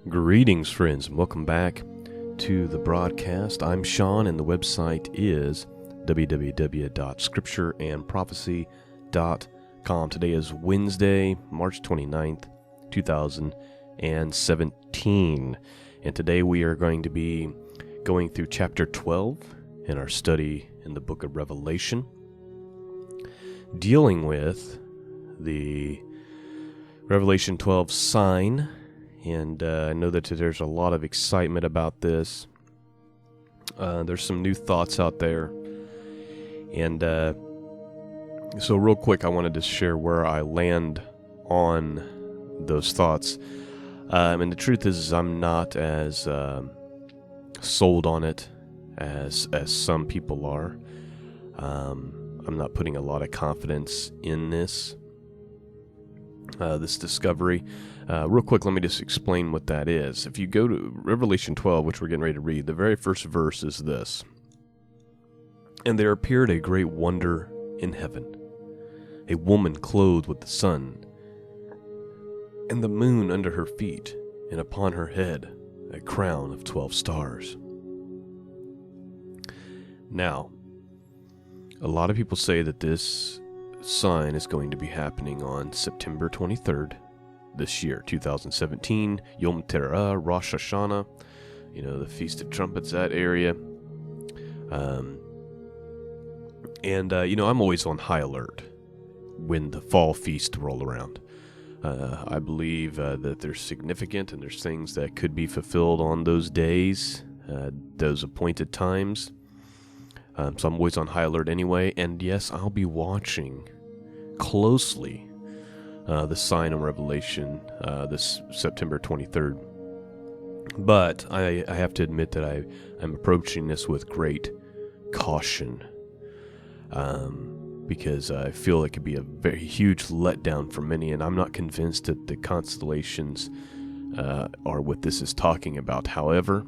Greetings, friends, and welcome back to the broadcast. I'm Sean, and the website is www.scriptureandprophecy.com. Today is Wednesday, March 29th, 2017, and today we are going to be going through chapter 12 in our study in the book of Revelation, dealing with the Revelation 12 sign. And I know that there's a lot of excitement about this. There's some new thoughts out there. And so real quick, I wanted to share where I land on those thoughts. And the truth is I'm not as sold on it as some people are. I'm not putting a lot of confidence in this discovery. Real quick, let me just explain what that is. If you go to Revelation 12, which we're getting ready to read, the very first verse is this. And there appeared a great wonder in heaven, a woman clothed with the sun, and the moon under her feet, and upon her head a crown of 12 stars. Now, a lot of people say that this sign is going to be happening on September 23rd this year, 2017, Yom Teruah, Rosh Hashanah, the Feast of Trumpets, that area. I'm always on high alert when the fall feast roll around. I believe that they're significant and there's things that could be fulfilled on those days, those appointed times. So I'm always on high alert anyway, and yes, I'll be watching closely the sign of Revelation this September 23rd. But I have to admit that I'm approaching this with great caution because I feel it could be a very huge letdown for many, and I'm not convinced that the constellations are what this is talking about. However,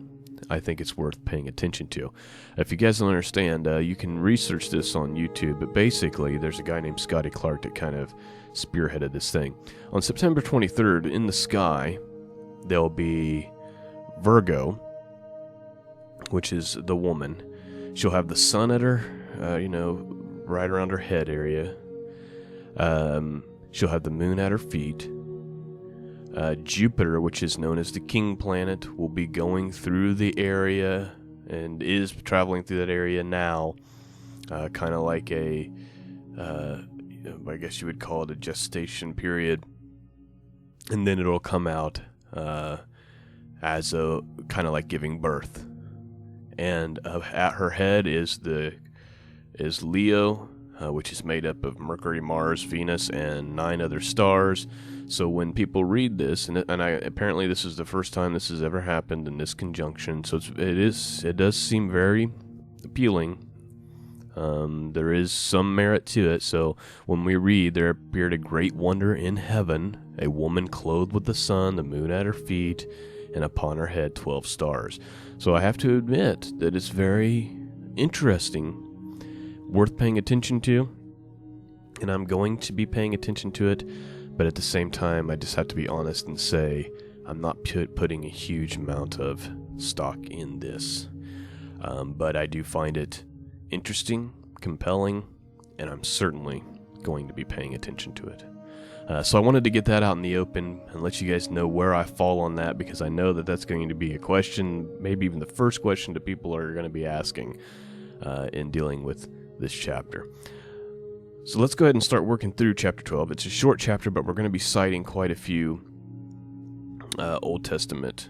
I think it's worth paying attention to. If you guys don't understand, you can research this on YouTube, but basically there's a guy named Scotty Clark that kind of spearheaded this thing. On September 23rd, in the sky, there'll be Virgo, which is the woman. She'll have the sun at her, right around her head area. She'll have the moon at her feet. Jupiter, which is known as the king planet, will be going through the area and is traveling through that area now, kind of like I guess you would call it a gestation period, and then it'll come out as a kind of like giving birth. And at her head is Leo, which is made up of Mercury, Mars, Venus, and 9 other stars. So when people read this, apparently this is the first time this has ever happened in this conjunction, so it does seem very appealing. There is some merit to it. So when we read, there appeared a great wonder in heaven, a woman clothed with the sun, the moon at her feet, and upon her head 12 stars. So I have to admit that it's very interesting, worth paying attention to, and I'm going to be paying attention to it. But at the same time, I just have to be honest and say I'm not putting a huge amount of stock in this. But I do find it interesting, compelling, and I'm certainly going to be paying attention to it. So I wanted to get that out in the open and let you guys know where I fall on that, because I know that that's going to be a question, maybe even the first question that people are going to be asking in dealing with this chapter. So let's go ahead and start working through chapter 12. It's a short chapter, but we're going to be citing quite a few Old Testament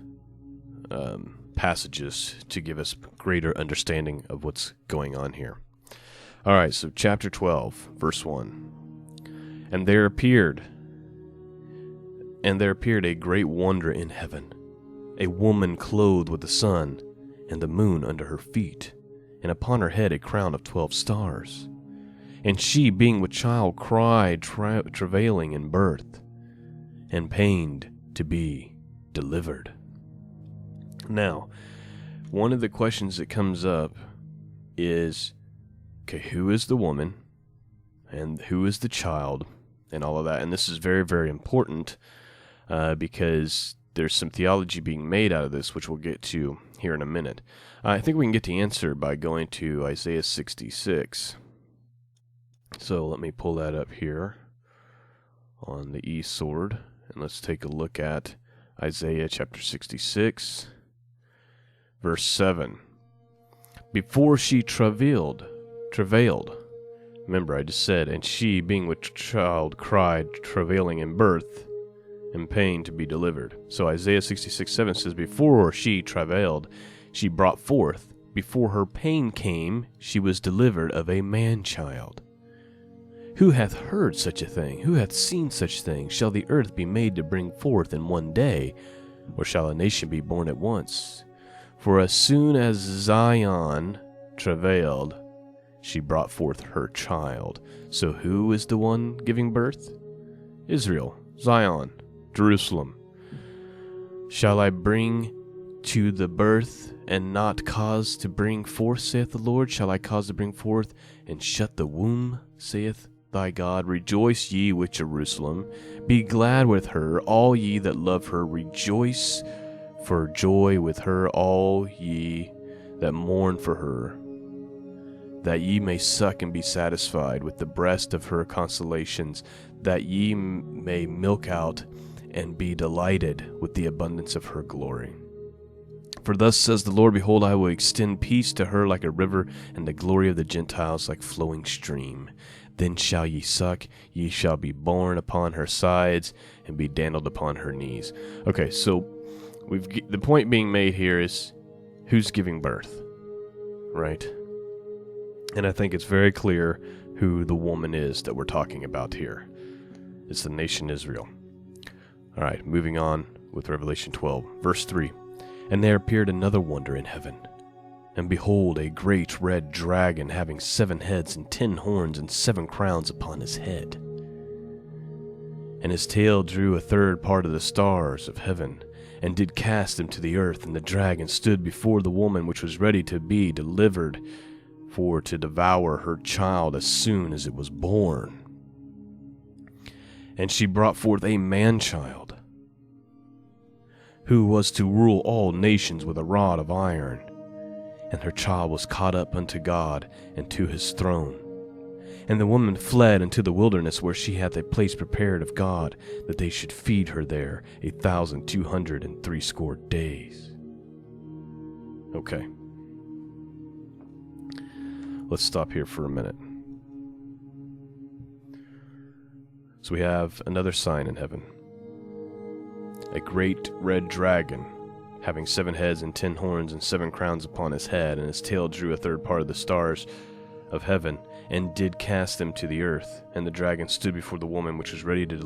passages to give us greater understanding of what's going on here. All right, so chapter 12, verse 1. And there appeared a great wonder in heaven, a woman clothed with the sun, and the moon under her feet, and upon her head a crown of 12 stars. And she, being with child, cried, travailing in birth, and pained to be delivered. Now, one of the questions that comes up is, okay, who is the woman, and who is the child, and all of that? And this is very, very important, because there's some theology being made out of this, which we'll get to here in a minute. I think we can get the answer by going to Isaiah 66. So let me pull that up here on the eSword, and let's take a look at Isaiah chapter 66, verse 7. Before she travailed, remember I just said, and she, being with child, cried, travailing in birth, in pain to be delivered. So Isaiah 66:7 says, before she travailed, she brought forth. Before her pain came, she was delivered of a man-child. Who hath heard such a thing? Who hath seen such things? Shall the earth be made to bring forth in one day, or shall a nation be born at once? For as soon as Zion travailed, she brought forth her child. So who is the one giving birth? Israel, Zion, Jerusalem. Shall I bring to the birth and not cause to bring forth, saith the Lord? Shall I cause to bring forth and shut the womb, saith thy God? Rejoice ye with Jerusalem, be glad with her, all ye that love her. Rejoice for joy with her, all ye that mourn for her, that ye may suck and be satisfied with the breast of her consolations, that ye may milk out and be delighted with the abundance of her glory. For thus says the Lord, behold, I will extend peace to her like a river, and the glory of the Gentiles like flowing stream. Then shall ye suck, ye shall be borne upon her sides, and be dandled upon her knees. Okay, so the point being made here is, who's giving birth, right? And I think it's very clear who the woman is that we're talking about here. It's the nation Israel. All right, moving on with Revelation 12, verse 3. And there appeared another wonder in heaven. And behold, a great red dragon, having 7 heads and 10 horns and 7 crowns upon his head. And his tail drew a third part of the stars of heaven, and did cast them to the earth. And the dragon stood before the woman which was ready to be delivered, for to devour her child as soon as it was born. And she brought forth a man-child, who was to rule all nations with a rod of iron. And her child was caught up unto God and to his throne. And the woman fled into the wilderness, where she hath a place prepared of God, that they should feed her there 1,260 days. Okay. Let's stop here for a minute. So we have another sign in heaven. A great red dragon, having 7 heads and 10 horns and 7 crowns upon his head, and his tail drew a third part of the stars of heaven, and did cast them to the earth. And the dragon stood before the woman which was ready to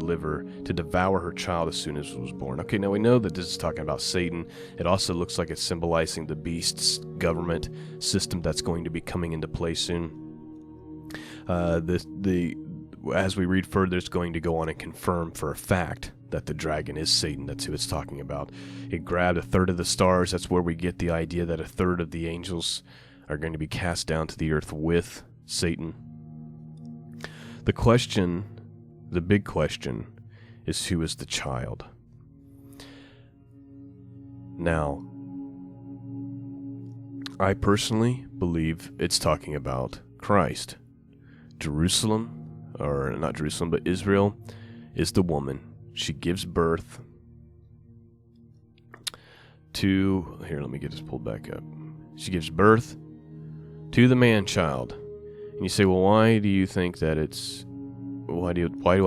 devour her child as soon as it was born. Okay, now we know that this is talking about Satan. It also looks like it's symbolizing the beast's government system that's going to be coming into play soon. As we read further, it's going to go on and confirm for a fact that the dragon is Satan. That's who it's talking about. It grabbed a third of the stars. That's where we get the idea that a third of the angels are going to be cast down to the earth with Satan. The big question, is who is the child? Now, I personally believe it's talking about Christ. Jerusalem, or not Jerusalem, but Israel is the woman. She gives birth to, here, let me get this pulled back up. She gives birth to the man-child. And you say, well, why do I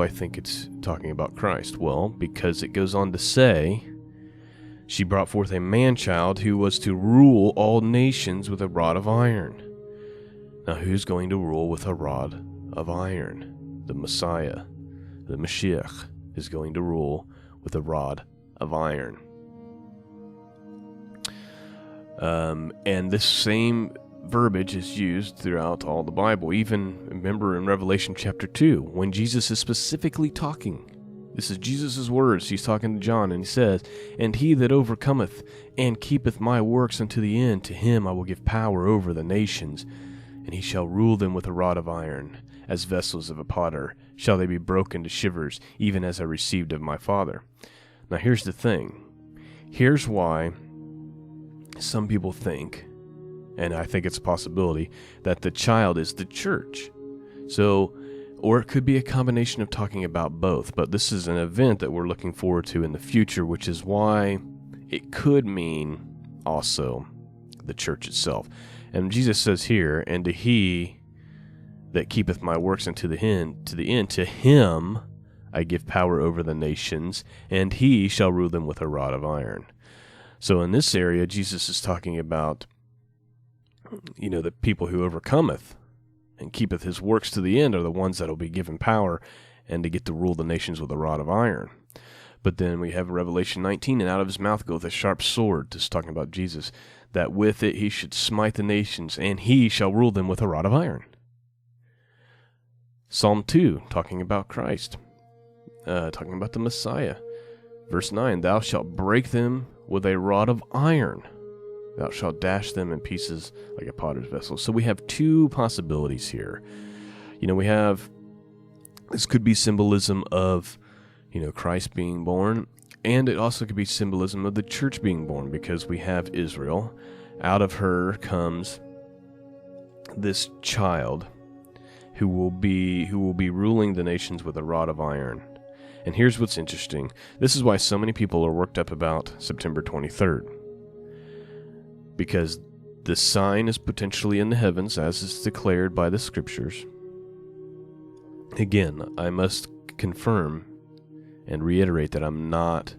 think it's talking about Christ? Well, because it goes on to say, she brought forth a man-child who was to rule all nations with a rod of iron. Now, who's going to rule with a rod of iron? The Messiah, the Mashiach, is going to rule with a rod of iron. And this same verbiage is used throughout all the Bible. Even, remember, in Revelation chapter 2, when Jesus is specifically talking. This is Jesus' words. He's talking to John, and he says, and he that overcometh and keepeth my works unto the end, to him I will give power over the nations, and he shall rule them with a rod of iron. As vessels of a potter shall they be broken to shivers, even as I received of my Father. Now here's the thing. Here's why some people think, and I think it's a possibility, that the child is the church. So, or it could be a combination of talking about both, but this is an event that we're looking forward to in the future, which is why it could mean also the church itself. And Jesus says here, and to he that keepeth my works unto the end, to him I give power over the nations, and he shall rule them with a rod of iron. So in this area, Jesus is talking about, the people who overcometh and keepeth his works to the end are the ones that will be given power and to get to rule the nations with a rod of iron. But then we have Revelation 19, and out of his mouth goeth a sharp sword, just talking about Jesus, that with it he should smite the nations, and he shall rule them with a rod of iron. Psalm 2, talking about Christ, talking about the Messiah. Verse 9, thou shalt break them with a rod of iron. Thou shalt dash them in pieces like a potter's vessel. So we have two possibilities here. We have, this could be symbolism of, Christ being born, and it also could be symbolism of the church being born, because we have Israel. Out of her comes this child who will be ruling the nations with a rod of iron. And here's what's interesting. This is why so many people are worked up about September 23rd. Because the sign is potentially in the heavens, as is declared by the scriptures. Again, I must confirm and reiterate that I'm not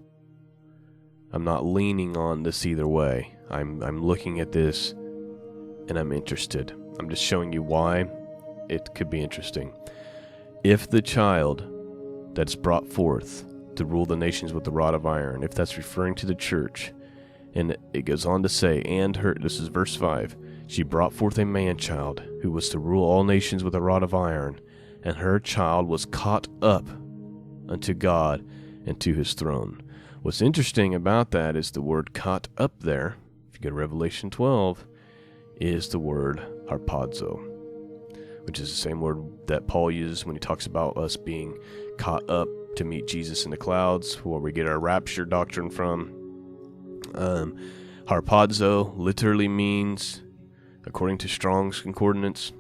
leaning on this either way. I'm looking at this and I'm interested. I'm just showing you why it could be interesting. If the child that's brought forth to rule the nations with the rod of iron, if that's referring to the church, and it goes on to say, and her, this is verse 5, she brought forth a man-child who was to rule all nations with a rod of iron, and her child was caught up unto God and to his throne. What's interesting about that is the word caught up there, if you go to Revelation 12, is the word harpazo, which is the same word that Paul uses when he talks about us being caught up to meet Jesus in the clouds, where we get our rapture doctrine from. Harpazo literally means, according to Strong's Concordance,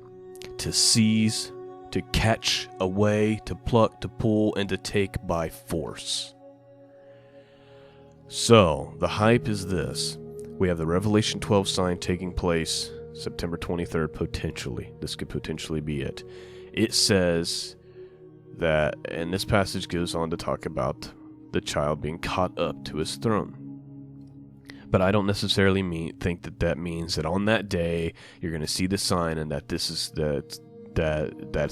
to seize, to catch away, to pluck, to pull, and to take by force. So, the hype is this. We have the Revelation 12 sign taking place September 23rd, potentially. This could potentially be it. It says that, and this passage goes on to talk about the child being caught up to his throne. But I don't necessarily think that means that on that day you're going to see the sign and that this is that's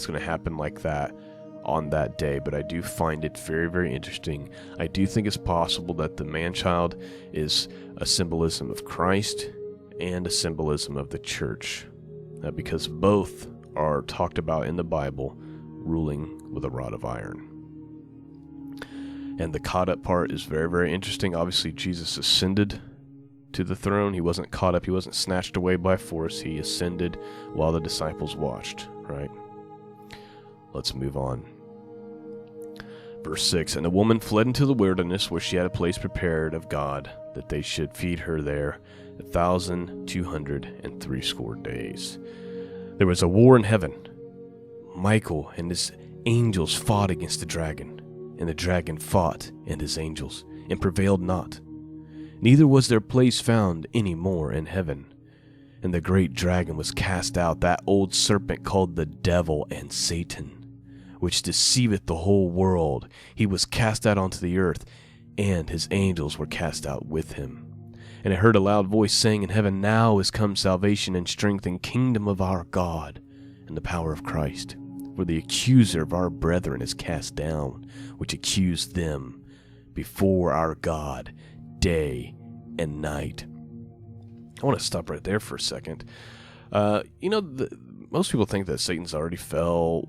going to happen like that on that day. But I do find it very, very interesting. I do think it's possible that the man-child is a symbolism of Christ and a symbolism of the church, because both are talked about in the Bible, ruling with a rod of iron. And the caught up part is very, very interesting. Obviously, Jesus ascended to the throne. He wasn't caught up. He wasn't snatched away by force. He ascended while the disciples watched, right? Let's move on. Verse 6, and the woman fled into the wilderness, where she had a place prepared of God, that they should feed her there 1,260 days. There was a war in heaven. Michael and his angels fought against the dragon, and the dragon fought and his angels, and prevailed not. Neither was their place found any more in heaven. And the great dragon was cast out, that old serpent called the devil and Satan, which deceiveth the whole world. He was cast out onto the earth, and his angels were cast out with him. And I heard a loud voice saying in heaven, now is come salvation and strength and kingdom of our God and the power of Christ. For the accuser of our brethren is cast down, which accused them before our God day and night. I want to stop right there for a second. Most people think that Satan's already fell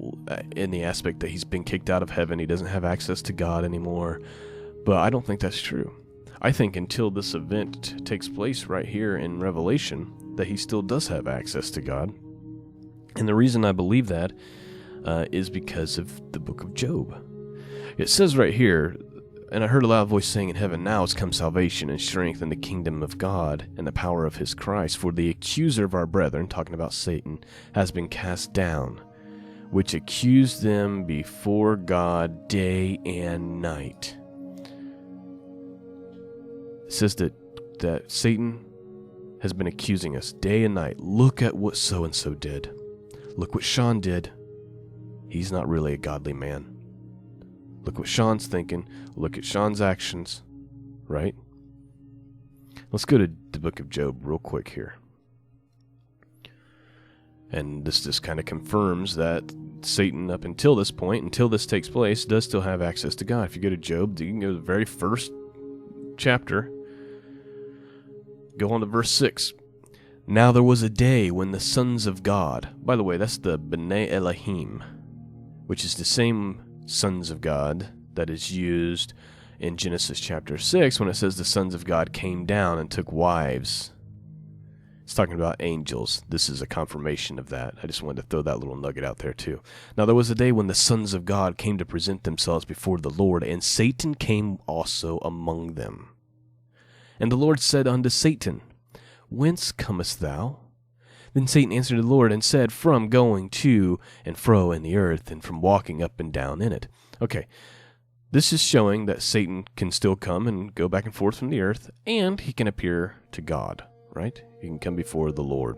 in the aspect that he's been kicked out of heaven. He doesn't have access to God anymore. But I don't think that's true. I think until this event takes place right here in Revelation, that he still does have access to God. And the reason I believe that is because of the book of Job. It says right here, And I heard a loud voice saying in heaven, now has come salvation and strength in the kingdom of God and the power of his Christ. For the accuser of our brethren, talking about Satan, has been cast down, which accused them before God day and night. It says that Satan has been accusing us day and night. Look at what so-and-so did. Look what Sean did. He's not really a godly man. Look what Sean's thinking. Look at Sean's actions. Right? Let's go to the book of Job real quick here. And this just kind of confirms that Satan, up until this point, until this takes place, does still have access to God. If you go to Job, you can go to the very first chapter. Go on to verse 6. Now there was a day when the sons of God, by the way, that's the B'nai Elohim, which is the same sons of God that is used in Genesis chapter 6 when it says the sons of God came down and took wives. It's talking about angels. This is a confirmation of that. I just wanted to throw that little nugget out there too. Now there was a day when the sons of God came to present themselves before the Lord, and Satan came also among them. And the Lord said unto Satan, Whence comest thou? Then Satan answered the Lord and said, From going to and fro in the earth, and from walking up and down in it. Okay, this is showing that Satan can still come and go back and forth from the earth, and he can appear to God, right? He can come before the Lord.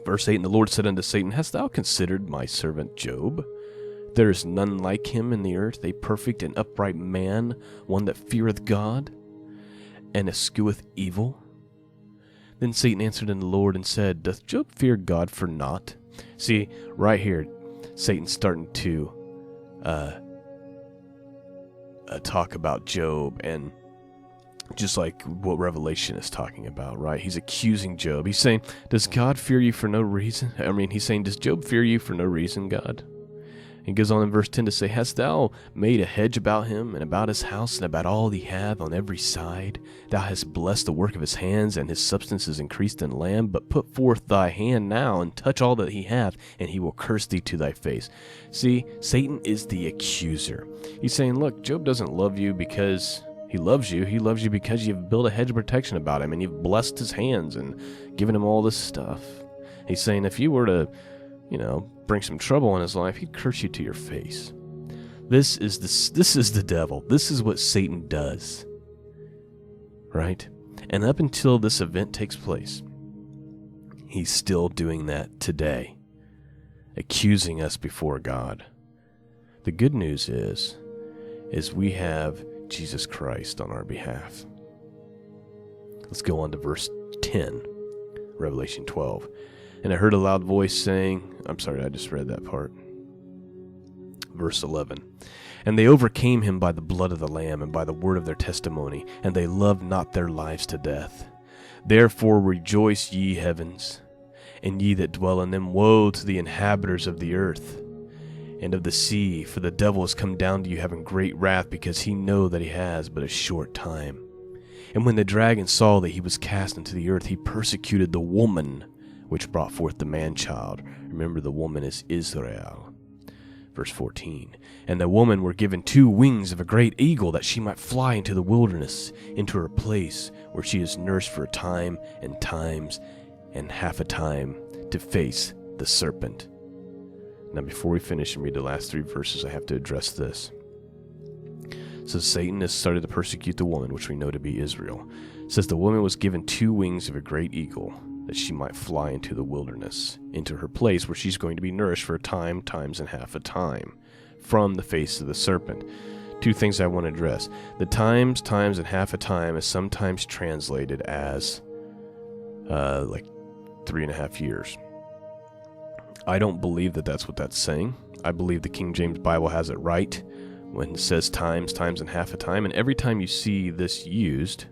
Verse 8, And the Lord said unto Satan, Hast thou considered my servant Job? There is none like him in the earth, a perfect and upright man, one that feareth God, and escheweth evil. Then Satan answered unto the Lord and said, Doth Job fear God for naught? See, right here, Satan's starting to talk about Job, and just like what Revelation is talking about, right? He's accusing Job. He's saying, does God fear you for no reason? He's saying, does Job fear you for no reason, God? He goes on in verse 10 to say, Hast thou made a hedge about him, and about his house, and about all he hath on every side? Thou hast blessed the work of his hands, and his substance is increased in land. But put forth thy hand now, and touch all that he hath, and he will curse thee to thy face. See, Satan is the accuser. He's saying, look, Job doesn't love you because he loves you. He loves you because you've built a hedge of protection about him, and you've blessed his hands and given him all this stuff. He's saying, if you were to, bring some trouble in his life, he'd curse you to your face. This is the devil. This is what Satan does. Right? And up until this event takes place, he's still doing that today, accusing us before God. The good news is we have Jesus Christ on our behalf. Let's go on to verse 10, Revelation 12. And I heard a loud voice saying, I'm sorry, I just read that part. Verse 11. And they overcame him by the blood of the Lamb and by the word of their testimony, and they loved not their lives to death. Therefore rejoice, ye heavens, and ye that dwell in them. Woe to the inhabitants of the earth and of the sea, for the devil is come down to you having great wrath, because he know that he has but a short time. And when the dragon saw that he was cast into the earth, he persecuted the woman which brought forth the man-child. Remember, the woman is Israel. Verse 14. And the woman were given 2 wings of a great eagle, that she might fly into the wilderness, into her place, where she is nursed for a time and times and half a time, to face the serpent. Now, before we finish and read the last 3 verses, I have to address this. So Satan has started to persecute the woman, which we know to be Israel. It says the woman was given 2 wings of a great eagle, that she might fly into the wilderness, into her place where she's going to be nourished for a time, times, and half a time, from the face of the serpent. 2 things I want to address. The times, and half a time is sometimes translated as like 3.5 years. I don't believe that that's what that's saying. I believe the King James Bible has it right when it says times, and half a time. And every time you see this used,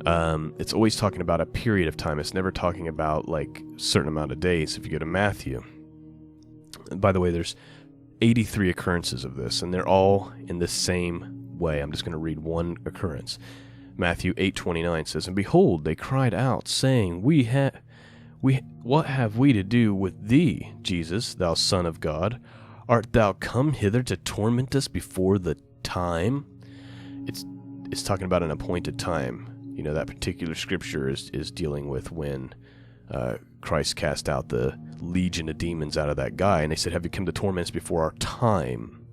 it's always talking about a period of time. It's never talking about like a certain amount of days. If you go to Matthew, by the way, there's 83 occurrences of this, and they're all in the same way. I'm just going to read one occurrence. Matthew 8:29 says, And behold, they cried out, saying, What have we to do with thee, Jesus, thou Son of God? Art thou come hither to torment us before the time, it's talking about an appointed time. That particular scripture is dealing with when Christ cast out the legion of demons out of that guy, and they said, have you come to torment us before our time?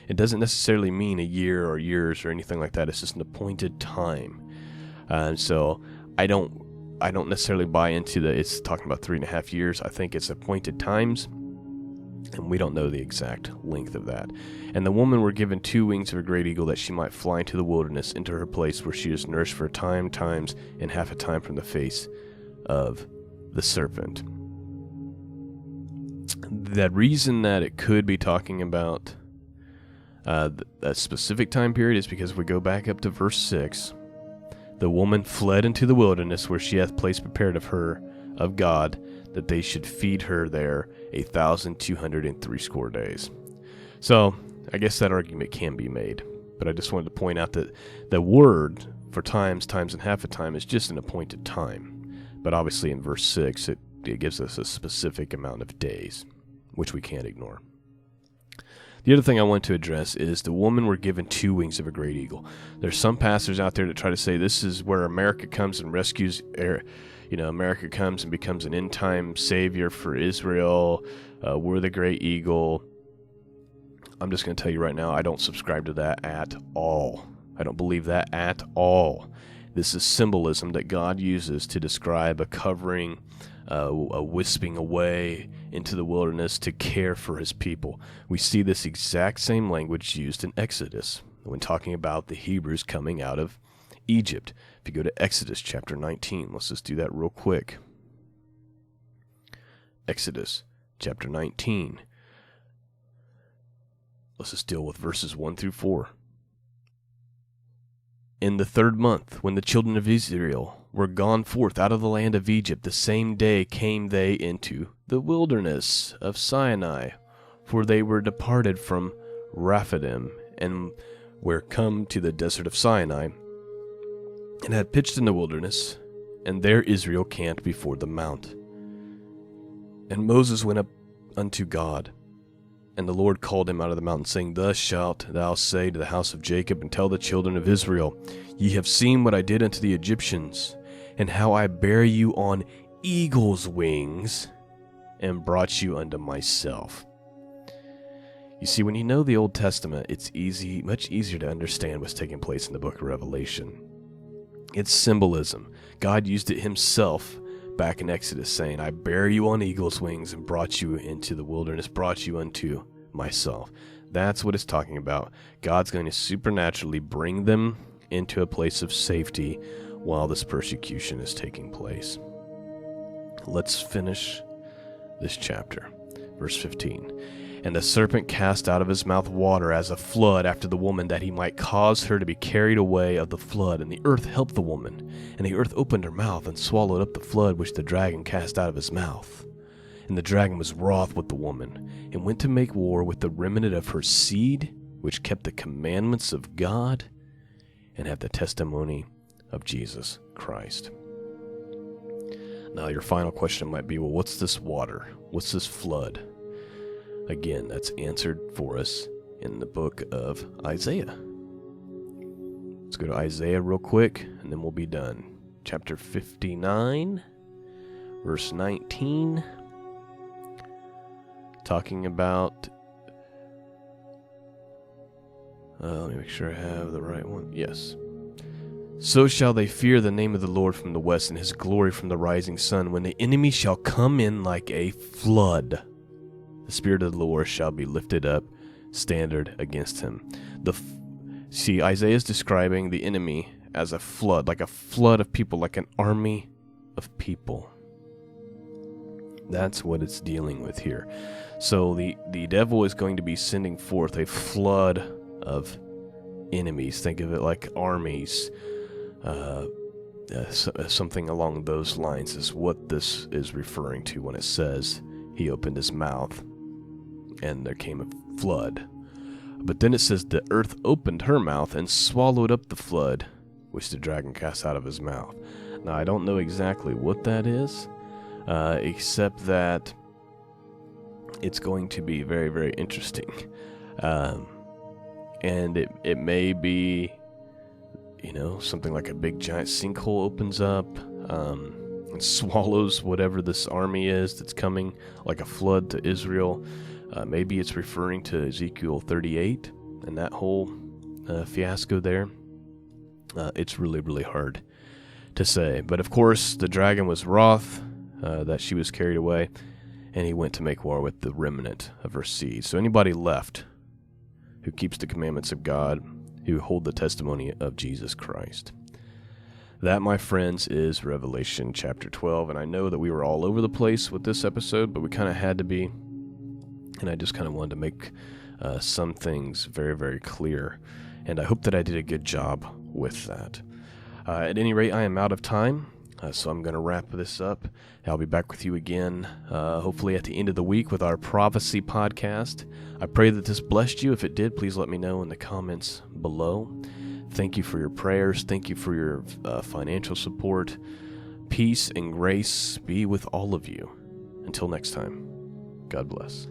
It doesn't necessarily mean a year or years or anything like that. It's just an appointed time. So I don't necessarily buy into it's talking about 3.5 years. I think it's appointed times, and we don't know the exact length of that. And the woman were given 2 wings of a great eagle, that she might fly into the wilderness, into her place where she is nourished for a time, times, and half a time from the face of the serpent. The reason that it could be talking about a specific time period is because if we go back up to verse 6, the woman fled into the wilderness, where she hath place prepared of her, of God, that they should feed her there 1,260 days. So, I guess that argument can be made, but I just wanted to point out that the word for times, and half a time is just an appointed time. But obviously in verse 6, it gives us a specific amount of days, which we can't ignore. The other thing I want to address is the woman were given 2 wings of a great eagle. There's some pastors out there that try to say this is where America comes and rescues, America comes and becomes an end-time savior for Israel. We're the great eagle. I'm just going to tell you right now, I don't subscribe to that at all. I don't believe that at all. This is symbolism that God uses to describe a covering, a wisping away into the wilderness to care for his people. We see this exact same language used in Exodus when talking about the Hebrews coming out of Egypt. If you go to Exodus chapter 19, let's just do that real quick. Exodus chapter 19. Let's just deal with verses 1 through 4. In the 3rd month, when the children of Israel were gone forth out of the land of Egypt, the same day came they into the wilderness of Sinai, for they were departed from Rephidim, and were come to the desert of Sinai, and had pitched in the wilderness, and there Israel camped before the mount. And Moses went up unto God, and the Lord called him out of the mountain, saying, Thus shalt thou say to the house of Jacob, and tell the children of Israel, Ye have seen what I did unto the Egyptians, and how I bare you on eagle's wings, and brought you unto myself. You see, when you know the Old Testament, it's much easier to understand what's taking place in the book of Revelation. It's symbolism. God used it himself back in Exodus, saying, I bear you on eagle's wings and brought you into the wilderness, brought you unto myself. That's what it's talking about. God's going to supernaturally bring them into a place of safety while this persecution is taking place. Let's finish this chapter. Verse 15. And the serpent cast out of his mouth water as a flood after the woman, that he might cause her to be carried away of the flood. And the earth helped the woman. And the earth opened her mouth and swallowed up the flood which the dragon cast out of his mouth. And the dragon was wroth with the woman, and went to make war with the remnant of her seed, which kept the commandments of God, and have the testimony of Jesus Christ. Now your final question might be, well, what's this water? What's this flood? Again, that's answered for us in the book of Isaiah. Let's go to Isaiah real quick, and then we'll be done. Chapter 59, verse 19, talking about... let me make sure I have the right one. Yes. So shall they fear the name of the Lord from the west, and his glory from the rising sun, when the enemy shall come in like a flood. The Spirit of the Lord shall be lifted up, standard against him. See, Isaiah is describing the enemy as a flood, like a flood of people, like an army of people. That's what it's dealing with here. So the devil is going to be sending forth a flood of enemies. Think of it like armies. Something along those lines is what this is referring to when it says he opened his mouth and there came a flood. But then it says the earth opened her mouth and swallowed up the flood which the dragon cast out of his mouth. Now, I don't know exactly what that is, except that it's going to be very, very interesting. And it may be, something like a big giant sinkhole opens up and swallows whatever this army is that's coming, like a flood to Israel. Maybe it's referring to Ezekiel 38 and that whole fiasco there. It's really, really hard to say. But of course, the dragon was wroth that she was carried away, and he went to make war with the remnant of her seed. So anybody left who keeps the commandments of God, who hold the testimony of Jesus Christ. That, my friends, is Revelation chapter 12. And I know that we were all over the place with this episode, but we kind of had to be. And I just kind of wanted to make some things very, very clear. And I hope that I did a good job with that. At any rate, I am out of time. So I'm going to wrap this up. I'll be back with you again, hopefully at the end of the week with our Prophecy podcast. I pray that this blessed you. If it did, please let me know in the comments below. Thank you for your prayers. Thank you for your financial support. Peace and grace be with all of you. Until next time, God bless.